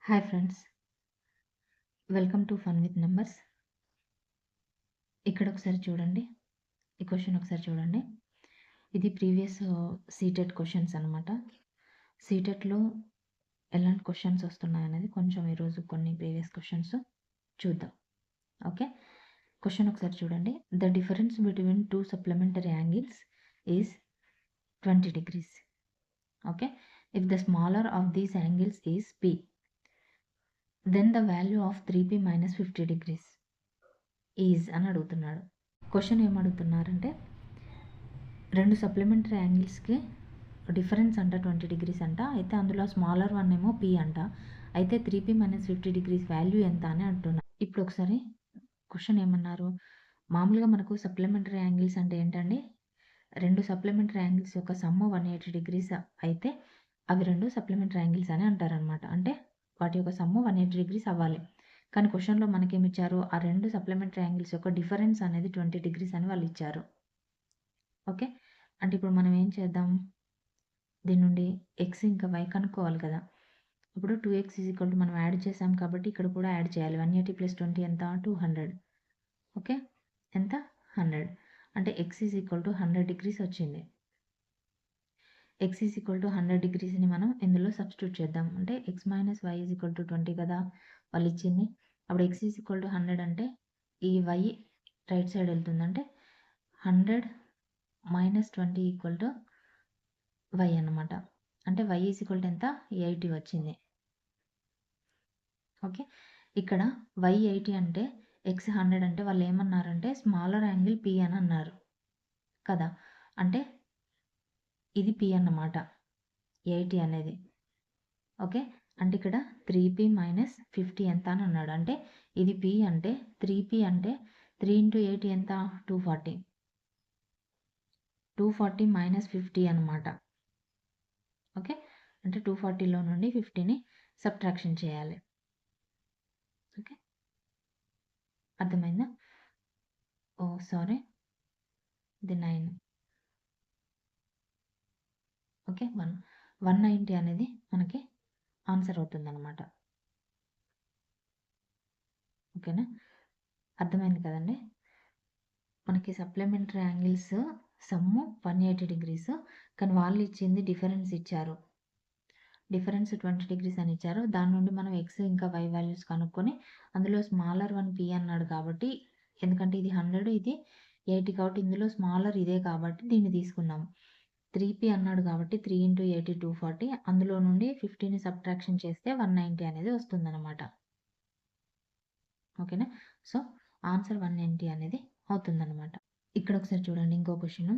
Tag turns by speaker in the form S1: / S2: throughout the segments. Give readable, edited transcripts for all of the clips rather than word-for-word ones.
S1: Hi friends, welcome to fun with numbers. ఇక్కడ ఒకసారి చూడండి, ఈ క్వశ్చన్ ఒకసారి చూడండి. ఇది ప్రీవియస్ సీటెట్ క్వశ్చన్స్ అనమాట. సీటెట్లో ఎలాంటి క్వశ్చన్స్ వస్తున్నాయనేది కొంచెం ఈరోజు కొన్ని ప్రీవియస్ క్వశ్చన్స్ చూద్దాం. ఓకే, క్వశ్చన్ ఒకసారి చూడండి. The difference between two supplementary angles is 20 degrees. Okay, if the smaller of these angles is P, then the value of 3P - 50 degrees is అని అడుగుతున్నాడు. క్వశ్చన్ ఏమడుగుతున్నారంటే, రెండు సప్లిమెంటరీ యాంగిల్స్కి డిఫరెన్స్ అంట 20 degrees అంట. అయితే అందులో స్మాలర్ వన్ ఏమో P అంట. అయితే 3P - 50 degrees వాల్యూ ఎంత అని అంటున్నారు. ఇప్పుడు ఒకసారి క్వశ్చన్ ఏమన్నారు, మామూలుగా మనకు సప్లిమెంటరీ యాంగిల్స్ అంటే ఏంటండి, రెండు సప్లిమెంటరీ యాంగిల్స్ యొక్క సమ్ము 180 degrees అయితే అవి రెండు సప్లిమెంటరీ యాంగిల్స్ అని అంటారనమాట. అంటే వాటి యొక్క సమ్ము 180 degrees అవ్వాలి. కానీ క్వశ్చన్లో మనకేమి ఇచ్చారు, ఆ రెండు సప్లిమెంటరీ యాంగిల్స్ యొక్క డిఫరెన్స్ అనేది 20 degrees అని వాళ్ళు ఇచ్చారు. ఓకే, అంటే ఇప్పుడు మనం ఏం చేద్దాం, దీని నుండి ఎక్స్ ఇంకా వై కనుక్కోవాలి కదా. ఇప్పుడు 2x = మనం యాడ్ చేసాం కాబట్టి ఇక్కడ కూడా యాడ్ చేయాలి. 180 + 20 ఎంత, 200. ఓకే, ఎంత, 100. అంటే x = 100 degrees వచ్చింది. x = 100 degreesని మనం ఇందులో సబ్స్టిట్యూట్ చేద్దాం. అంటే x - y = 20 కదా వాళ్ళు ఇచ్చింది. అప్పుడు x = 100 అంటే ఈ y రైట్ సైడ్ వెళ్తుంది. అంటే 100 - 20 = y అన్నమాట. అంటే y = ఎంత, 80 వచ్చింది. ఓకే, ఇక్కడ y 80 అంటే x 100 అంటే వాళ్ళు ఏమన్నారంటే స్మాలర్ యాంగిల్ P అని అన్నారు కదా. అంటే ఇది P అన్నమాట, 80 అనేది. ఓకే, అంటే ఇక్కడ 3P - 50 ఎంత అని అన్నాడు. అంటే ఇది P అంటే 3P అంటే 3 × 80 ఎంత, 240. 240 - 50 అనమాట. ఓకే, అంటే 240లో నుండి 50ని సబ్ట్రాక్షన్ చేయాలి. ఓకే, అర్థమైందా? ఓ సారీ, ఇది 9. ఓకే, 190 అనేది మనకి ఆన్సర్ అవుతుంది అనమాట. ఓకేనా, అర్థమైంది కదండి. మనకి సప్లిమెంటరీ యాంగిల్స్ సమ్ము 180 degrees, కానీ వాళ్ళు ఇచ్చింది డిఫరెన్స్ ఇచ్చారు. డిఫరెన్స్ 20 degrees అని ఇచ్చారు. దాని నుండి మనం ఎక్స్ ఇంకా వై వాల్యూస్ కనుక్కొని అందులో స్మాలర్ వన్ P అన్నాడు కాబట్టి, ఎందుకంటే ఇది 100 ఇది 80 కాబట్టి ఇందులో స్మాలర్ ఇదే కాబట్టి దీన్ని తీసుకున్నాం. 3P అన్నాడు కాబట్టి 3 × 80 240, అందులో నుండి 50ని సబ్ట్రాక్షన్ చేస్తే 190 అనేది వస్తుందన్నమాట. ఓకేనా, సో ఆన్సర్ 190 అనేది అవుతుందన్నమాట. ఇక్కడ ఒకసారి చూడండి ఇంకో question.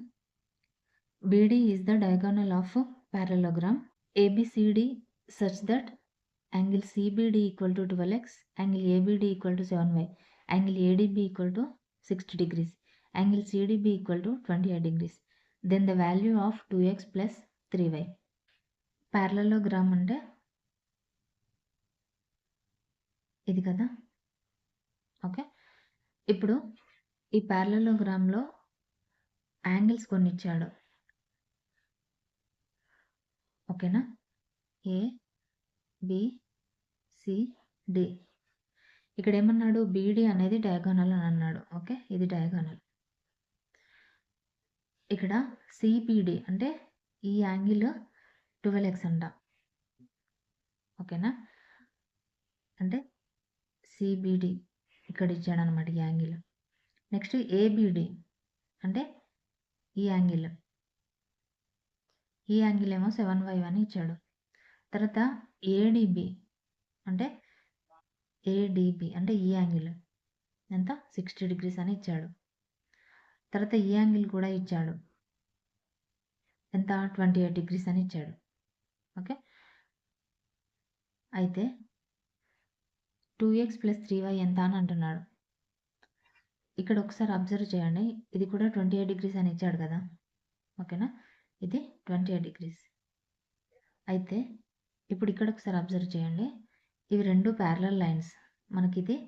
S1: BD is the diagonal of parallelogram ABCD such that angle CBD = 12x, angle ABD = 7y, angle ADB = 60 degrees, angle CDB = 28 degrees. Then the value of 2x + 3y. parallelogram అంటే ఇది కదా. Okay, ఇప్పుడు ఈ parallelogramలో యాంగిల్స్ కొన్ని ఇచ్చాడు. ఓకేనా, A B C D. ఇక్కడ ఏమన్నాడు, BD అనేది డయాగోనల్ అని అన్నాడు. ఓకే, ఇది డయాగోనల్. ఇక్కడ CBD అంటే ఈ యాంగిల్ 12x అంట. ఓకేనా, అంటే CBD ఇక్కడ ఇచ్చాడు అనమాట ఈ యాంగిల్. నెక్స్ట్ ABD అంటే ఈ యాంగిల్ ఏమో 7y అని ఇచ్చాడు. తర్వాత ADB అంటే ఈ యాంగిల్ ఎంత, 60 degrees అని ఇచ్చాడు. తర్వాత ఈ యాంగిల్ కూడా ఇచ్చాడు, ఎంత, 28 degrees అని ఇచ్చాడు. ఓకే, అయితే 2x + 3y ఎంత అని అంటున్నాడు. ఇక్కడ ఒకసారి అబ్జర్వ్ చేయండి, ఇది కూడా 28 degrees అని ఇచ్చాడు కదా. ఓకేనా, ఇది 28 degrees. అయితే ఇప్పుడు ఇక్కడ ఒకసారి అబ్జర్వ్ చేయండి, ఇవి రెండు ప్యారలల్ లైన్స్. మనకి ఇది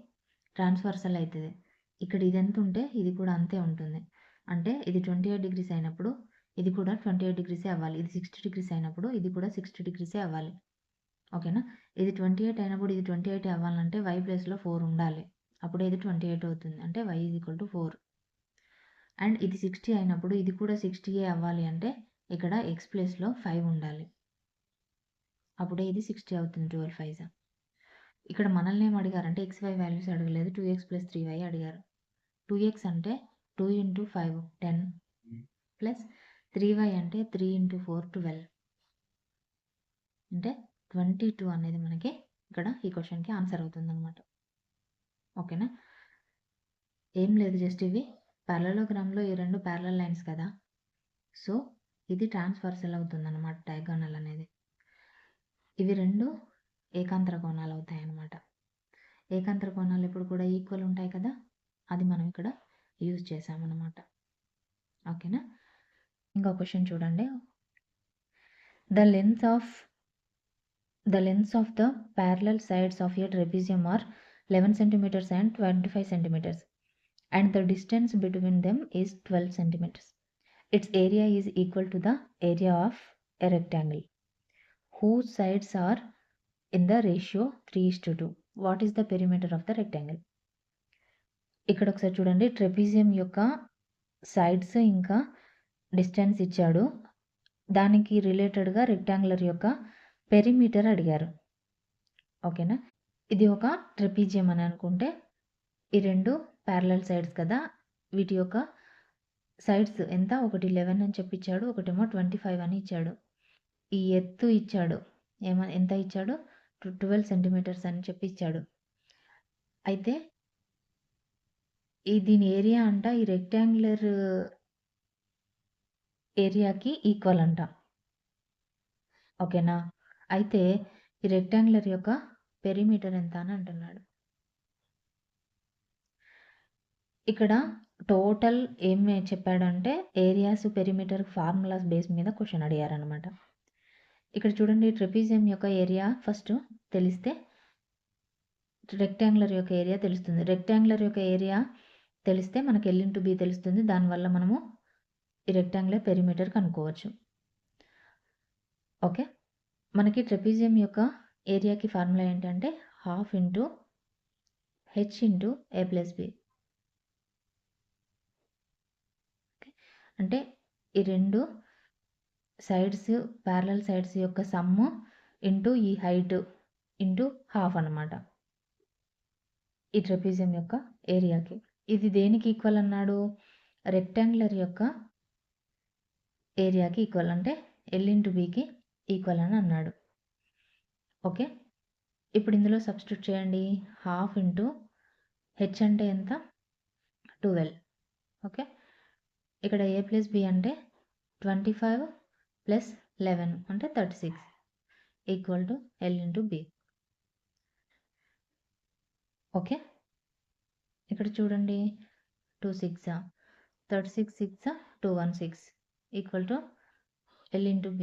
S1: ట్రాన్స్వర్సల్ అవుతుంది. ఇక్కడ ఇది ఎంత ఉంటే ఇది కూడా అంతే ఉంటుంది. అంటే ఇది 28 degrees అయినప్పుడు ఇది కూడా 28 degrees అవ్వాలి. ఇది 60 degrees అయినప్పుడు ఇది కూడా 60 degrees అవ్వాలి. ఓకేనా. ఇది 28 అయినప్పుడు ఇది 28 అవ్వాలంటే y ప్లేస్లో 4 ఉండాలి. అప్పుడే ఇది 28 అవుతుంది. అంటే y = 4. అండ్ ఇది 60 అయినప్పుడు ఇది కూడా 60 అవ్వాలి అంటే ఇక్కడ x ప్లేస్లో 5 ఉండాలి. అప్పుడే ఇది 60 అవుతుంది. 12 5 ఇక్కడ మనల్ని ఏం అడిగారంటే xy వాల్యూస్ అడగలేదు. 2x + 3y అడిగారు. 2x అంటే 2 × 5 10 ప్లస్ 3y అంటే 3 × 4 12 అంటే 22 అనేది మనకి ఇక్కడ ఈ క్వశ్చన్కి ఆన్సర్ అవుతుంది అనమాట. ఓకేనా. ఏం లేదు, జస్ట్ ఇవి పారలలోగ్రామ్లో ఈ రెండు ప్యారలల్ లైన్స్ కదా, సో ఇది ట్రాన్స్వర్సల్ అవుతుంది అనమాట డయాగోనల్ అనేది. ఇవి రెండు ఏకాంతర కోణాలు అవుతాయి అన్నమాట. ఏకాంతర కోణాలు ఎప్పుడు కూడా ఈక్వల్ ఉంటాయి కదా, అది మనం ఇక్కడ యూజ్ చేసామన్నమాట. ఓకేనా. ఇంకో క్వశ్చన్ చూడండి. The length of the parallel sides of a trapezium are 11 centimeters and 25 centimeters and the distance between them is 12 centimeters. Its area is equal to the area of a rectangle whose sides are in the ratio 3:2. What is the perimeter of the rectangle? ఇక్కడ ఒకసారి చూడండి. Trapezium యొక్క sides ఇంకా distance ఇచ్చాడు. దానికి రిలేటెడ్గా rectangular యొక్క perimeter అడిగారు. ఓకేనా. ఇది ఒక ట్రెపీజియం అని అనుకుంటే ఈ రెండు ప్యారలల్ సైడ్స్ కదా, వీటి యొక్క సైడ్స్ ఎంత, ఒకటి 11 అని చెప్పి ఇచ్చాడు, ఒకటేమో 25 అని ఇచ్చాడు. ఈ ఎత్తు ఇచ్చాడు, ఎంత ఇచ్చాడు, 12 సెంటీమీటర్స్ అని చెప్పి ఇచ్చాడు. అయితే దీని ఏరియా అంట ఈ రెక్టాంగులర్ ఏరియాకి ఈక్వల్ అంట. ఓకేనా. అయితే ఈ రెక్టాంగులర్ యొక్క పెరిమీటర్ ఎంత అని అంటున్నాడు. ఇక్కడ టోటల్ ఏం చెప్పాడంటే ఏరియాస్ పెరిమీటర్ ఫార్ములాస్ బేస్ మీద క్వశ్చన్ అడిగారనమాట. ఇక్కడ చూడండి, ట్రెపీజియం యొక్క ఏరియా ఫస్ట్ తెలిస్తే రెక్టాంగులర్ యొక్క ఏరియా తెలుస్తుంది. రెక్టాంగులర్ యొక్క ఏరియా తెలిస్తే మనకి L/B తెలుస్తుంది. దానివల్ల మనము ఈ రెక్టాంగులర్ పెరిమీటర్ కనుక్కోవచ్చు. ఓకే. మనకి ట్రెపీజియం యొక్క ఏరియాకి ఫార్ములా ఏంటంటే 1/2 × h × a + b. అంటే ఈ రెండు సైడ్స్ ప్యారలల్ సైడ్స్ యొక్క సమ్ ఇంటూ ఈ హైట్ ఇంటూ 1/2 అన్నమాట ఈ ట్రెపీజియం యొక్క ఏరియాకి. ఇది దేనికి ఈక్వల్ అన్నాడు, రెక్టాంగులర్ యొక్క ఏరియాకి ఈక్వల్, అంటే L/Bకి ఈక్వల్ అని అన్నాడు. ఓకే. ఇప్పుడు ఇందులో సబ్స్టిట్యూట్ చేయండి. 1/2 × h అంటే ఎంత, 12. ఓకే. ఇక్కడ a + b అంటే 25 + 11 అంటే 36 ఈక్వల్ టు L/B. ఓకే. ఇక్కడ చూడండి, 2 6 36 6 216 ఈక్వల్ టు L/B.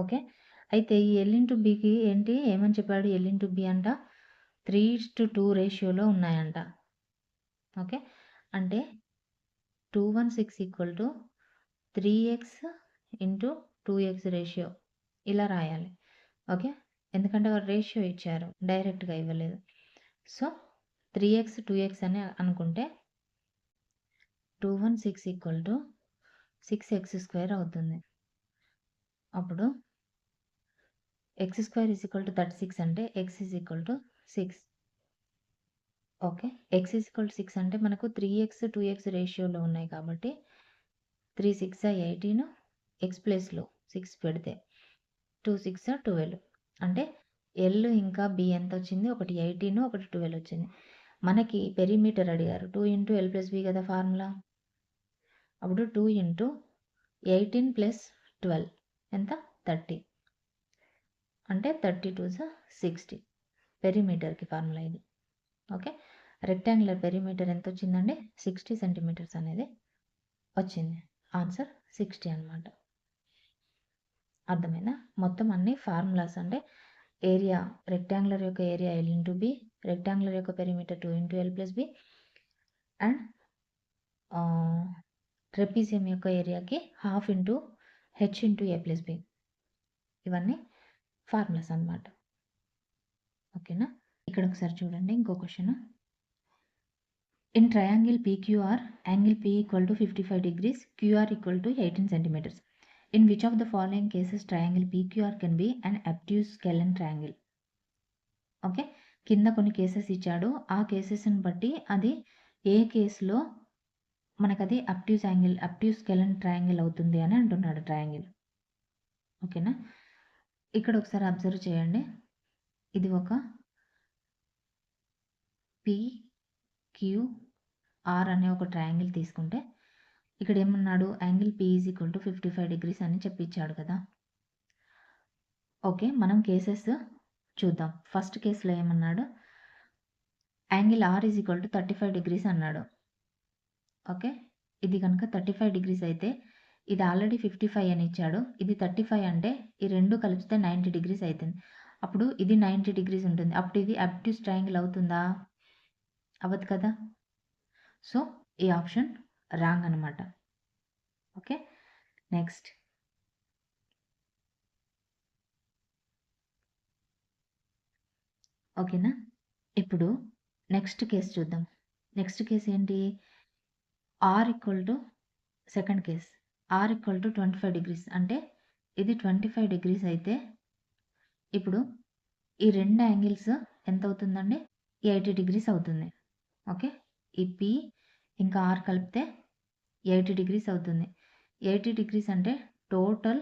S1: ఓకే. అయితే ఈ L/Bకి ఏంటి ఏమని చెప్పాడు, L/B అంట 3:2 రేషియోలో ఉన్నాయంట. ఓకే. అంటే 216 equal to 3x × 2x ratio ఇలా రాయాలి. ఓకే. ఎందుకంటే వారు రేషియో ఇచ్చారు, డైరెక్ట్గా ఇవ్వలేదు. సో 3x 2x అని అనుకుంటే 216 ఈక్వల్ టు 6x² అవుతుంది. అప్పుడు x² = 36 అంటే x = 6. ఓకే. x = 6 అంటే మనకు 3x 2x రేషియోలో ఉన్నాయి కాబట్టి 3 6 18, x ప్లేస్లో 6 పెడితే 2 6 12 అంటే L ఇంకా B ఎంత వచ్చింది, ఒకటి 18 ఒకటి 12 వచ్చింది. మనకి పెరిమీటర్ అడిగారు, 2 × L + B కదా ఫార్ములా. అప్పుడు 2 × 18 + 12 ఎంత, 30 అంటే 32 60 పెరిమీటర్కి ఫార్ములా ఇది. ఓకే. రెక్టాంగులర్ పెరిమీటర్ ఎంత వచ్చిందండి, 60 సెంటీమీటర్స్ అనేది వచ్చింది. ఆన్సర్ 60 అనమాట. అర్థమైందా. మొత్తం అన్ని ఫార్ములాస్ అంటే ఏరియా, రెక్టాంగులర్ యొక్క ఏరియా L/B, రెక్టాంగులర్ యొక్క perimeter 2 × L + B and trapezium యొక్క ఏరియాకి 1/2 × h × a + b. ఇవన్నీ ఫార్ములాస్ అన్నమాట. ఓకేనా? ఇక్కడ ఒకసారి చూడండి ఇంకో question. In triangle PQR, angle P = 55 degrees, QR = 18 centimeters. In which of the following cases triangle PQR can be an obtuse scalene triangle? Okay, కింద కొన్ని కేసెస్ ఇచ్చాడు. ఆ కేసెస్ని బట్టి అది ఏ కేసులో మనకది అబ్ట్యూస్ స్కెలెన్ ట్రయాంగిల్ అవుతుంది అని అంటున్నాడు ట్రయాంగిల్. ఓకేనా? ఇక్కడ ఒకసారి అబ్జర్వ్ చేయండి. ఇది ఒక PQR అనే ఒక ట్రయాంగిల్ తీసుకుంటే ఇక్కడ ఏమన్నాడు, యాంగిల్ P = 55 degrees అని చెప్పించాడు కదా. ఓకే, మనం కేసెస్ చూద్దాం. ఫస్ట్ కేసులో ఏమన్నాడు, యాంగిల్ R = 35 degrees అన్నాడు. ఓకే, ఇది కనుక 35 degrees అయితే ఇది ఆల్రెడీ 55 అని ఇచ్చాడు. ఇది 35 అంటే ఈ రెండు కలిపితే 90 degrees అవుతుంది. అప్పుడు ఇది 90 degrees ఉంటుంది. అప్పుడు ఇది అబ్ట్యూస్ ట్రయాంగిల్ అవుతుందా? అవ్వదు కదా. సో ఈ ఆప్షన్ రాంగ్ అనమాట. ఓకే, నెక్స్ట్ ఓకేనా. ఇప్పుడు నెక్స్ట్ కేసు చూద్దాం. నెక్స్ట్ కేసు ఏంటి, సెకండ్ కేస్ R = 25 degrees అంటే ఇది 25 degrees అయితే ఇప్పుడు ఈ రెండు యాంగిల్స్ ఎంత అవుతుందండి, 80 degrees అవుతుంది. ఓకే, ఈ P ఇంకా R కలిపితే 80 degrees అవుతుంది. 80 degrees అంటే టోటల్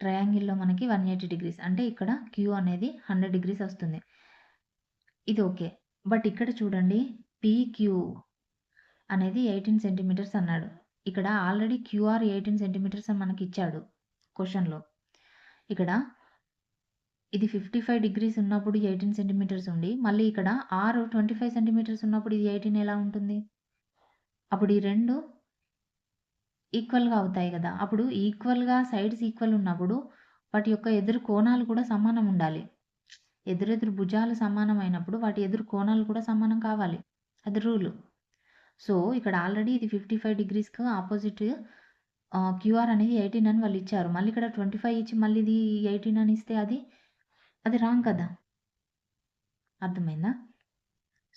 S1: ట్రయాంగిల్లో మనకి 180 degrees అంటే ఇక్కడ Q అనేది 100 degrees వస్తుంది. ఇది ఓకే. బట్ ఇక్కడ చూడండి PQ అనేది 18 సెంటీమీటర్స్ అన్నాడు. ఇక్కడ ఆల్రెడీ QR 18 సెంటీమీటర్స్ అని మనకి ఇచ్చాడు క్వశ్చన్లో. ఇక్కడ ఇది 55 degrees ఉన్నప్పుడు 18 సెంటీమీటర్స్ ఉండి మళ్ళీ ఇక్కడ R 25 సెంటీమీటర్స్ ఉన్నప్పుడు ఇది 18 ఎలా ఉంటుంది? అప్పుడు ఈ రెండు ఈక్వల్గా అవుతాయి కదా. అప్పుడు ఈక్వల్గా సైడ్స్ ఈక్వల్ ఉన్నప్పుడు వాటి యొక్క ఎదురు కోణాలు కూడా సమానం ఉండాలి. ఎదురెదురు భుజాలు సమానమైనప్పుడు వాటి ఎదురు కోణాలు కూడా సమానం కావాలి. అది రూలు. సో ఇక్కడ ఆల్రెడీ ఇది 55 degreesకి ఆపోజిట్ QR అనేది 18 అని వాళ్ళు ఇచ్చారు. మళ్ళీ ఇక్కడ 25 ఇచ్చి మళ్ళీ ఇది 18 అని ఇస్తే అది రాంగ్ కదా. అర్థమైందా?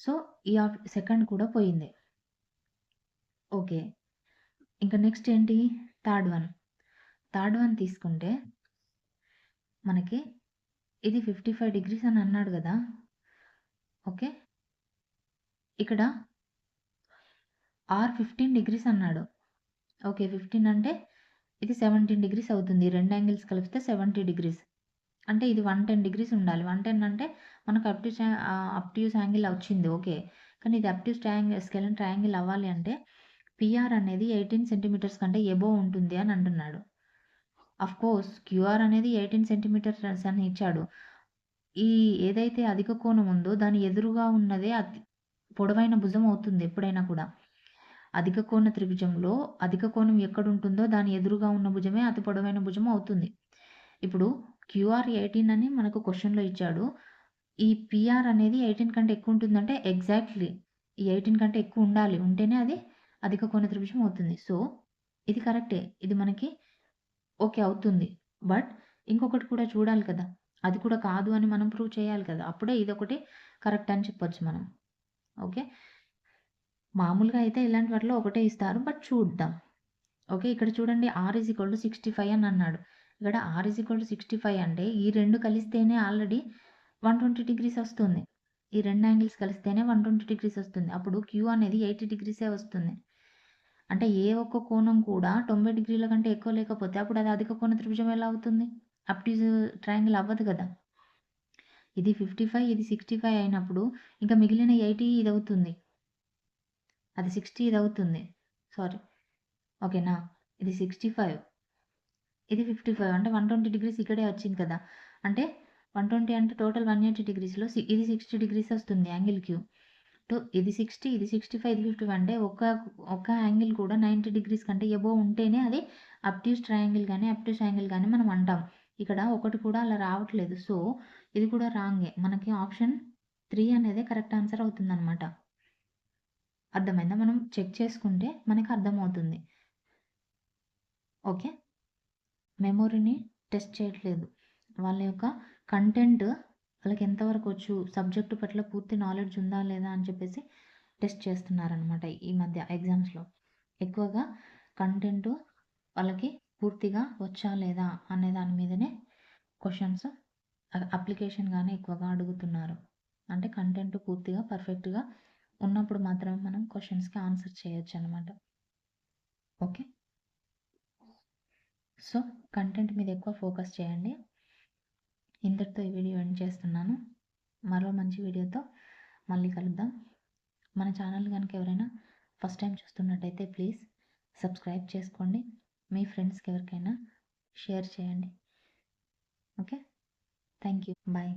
S1: సో ఈ సెకండ్ కూడా పోయింది. ఓకే, ఇంకా నెక్స్ట్ ఏంటి, థర్డ్ వన్ తీసుకుంటే మనకి ఇది 55 degrees అని అన్నాడు కదా. ఓకే, ఇక్కడ R 15 degrees అన్నాడు. ఓకే, 15 అంటే ఇది 17 degrees అవుతుంది. రెండు యాంగిల్స్ కలిపితే 70 degrees అంటే ఇది 110 degrees ఉండాలి. 110 అంటే మనకు అబ్ట్యూస్ యాంగిల్ వచ్చింది. ఓకే, కానీ ఇది అబ్ట్యూస్ స్కెలెన్ ట్రయాంగిల్ అవ్వాలి అంటే PR అనేది 18 సెంటీమీటర్స్ కంటే ఎబోవ్ ఉంటుంది అని అంటున్నాడు. కోర్స్ QR అనేది 18 సెంటీమీటర్స్ అని ఇచ్చాడు. ఈ ఏదైతే అధిక కోణం ఉందో దాని ఎదురుగా ఉన్నదే పొడవైన భుజం అవుతుంది ఎప్పుడైనా కూడా. అధిక కోణ త్రిభుజంలో అధిక కోణం ఎక్కడుంటుందో దాని ఎదురుగా ఉన్న భుజమే అతి పొడవైన భుజం అవుతుంది. ఇప్పుడు QR 18 అని మనకు క్వశ్చన్లో ఇచ్చాడు. ఈ PR అనేది 18 కంటే ఎక్కువ ఉంటుందంటే ఎగ్జాక్ట్లీ ఈ 18 కంటే ఎక్కువ ఉండాలి. ఉంటేనే అది అధిక కోణ త్రిభుజం అవుతుంది. సో ఇది కరెక్టే, ఇది మనకి ఓకే అవుతుంది. బట్ ఇంకొకటి కూడా చూడాలి కదా, అది కూడా కాదు అని మనం ప్రూవ్ చేయాలి కదా. అప్పుడే ఇదొకటి కరెక్ట్ అని చెప్పొచ్చు మనం. ఓకే, మామూలుగా అయితే ఇలాంటి వాటిలో ఒకటే ఇస్తారు. బట్ చూద్దాం. ఓకే, ఇక్కడ చూడండి R = 65 అని అన్నాడు. ఇక్కడ R = 65 అంటే ఈ రెండు కలిస్తేనే ఆల్రెడీ 120 degrees వస్తుంది. ఈ రెండు యాంగిల్స్ కలిస్తేనే 120 degrees వస్తుంది. అప్పుడు Q అనేది 80 degrees వస్తుంది. అంటే ఏ ఒక్క కోణం కూడా 90 degrees కంటే ఎక్కువ లేకపోతే అప్పుడు అది అధిక కోణ త్రిభుజం ఎలా అవుతుంది? అబ్ట్యూస్ ట్రయాంగిల్ అవ్వదు కదా. ఇది 55 ఇది 65 అయినప్పుడు ఇంకా మిగిలిన 80 ఇది అవుతుంది. అది 60 ఇది అవుతుంది. సారీ, ఓకేనా. ఇది 65 ఇది 55 అంటే 120 degrees ఇక్కడే వచ్చింది కదా. అంటే 120 అంటే టోటల్ 180 degreesలో ఇది 60 degrees వస్తుంది యాంగిల్ Q. ఇది 60 ఇది 65 ఇది 55 అంటే ఒక యాంగిల్ కూడా 90 degrees కంటే ఎబోవ్ ఉంటేనే అది అబ్ట్యూస్ ట్రయాంగిల్ కానీ అబ్ట్యూస్ యాంగిల్ కానీ మనం అంటాం. ఇక్కడ ఒకటి కూడా అలా రావట్లేదు. సో ఇది కూడా రాంగే. మనకి ఆప్షన్ 3 అనేది కరెక్ట్ ఆన్సర్ అవుతుందన్నమాట. అర్థమైందా? మనం చెక్ చేసుకుంటే మనకు అర్థమవుతుంది. ఓకే, మెమొరీని టెస్ట్ చేయట్లేదు. వాళ్ళ యొక్క కంటెంట్ వాళ్ళకి ఎంతవరకు వచ్చు, సబ్జెక్టు పట్ల పూర్తి నాలెడ్జ్ ఉందా లేదా అని చెప్పేసి టెస్ట్ చేస్తున్నారనమాట ఈ మధ్య ఎగ్జామ్స్‌లో. ఎక్కువగా కంటెంటు వాళ్ళకి పూర్తిగా వచ్చా లేదా అనే దాని మీదనే క్వెషన్స్ అప్లికేషన్‌గానే ఎక్కువగా అడుగుతున్నారు. అంటే కంటెంట్ పూర్తిగా పర్ఫెక్ట్‌గా ఉన్నప్పుడు మాత్రమే మనం క్వెషన్స్‌కి ఆన్సర్ చేయొచ్చనమాట. ఓకే. సో, కంటెంట్ మీద ఎక్కువ ఫోకస్ చేయండి. ఇంతటితో ఈ వీడియో ఎండ్ చేస్తున్నాను. మరో మంచి వీడియోతో మళ్ళీ కలుద్దాం. మన ఛానల్ గనుక ఎవరైనా ఫస్ట్ టైం చూస్తున్నట్టయితే ప్లీజ్ సబ్స్క్రైబ్ చేసుకోండి. మీ ఫ్రెండ్స్‌కి ఎవరికైనా షేర్ చేయండి. ఓకే. Thank you. బాయ్.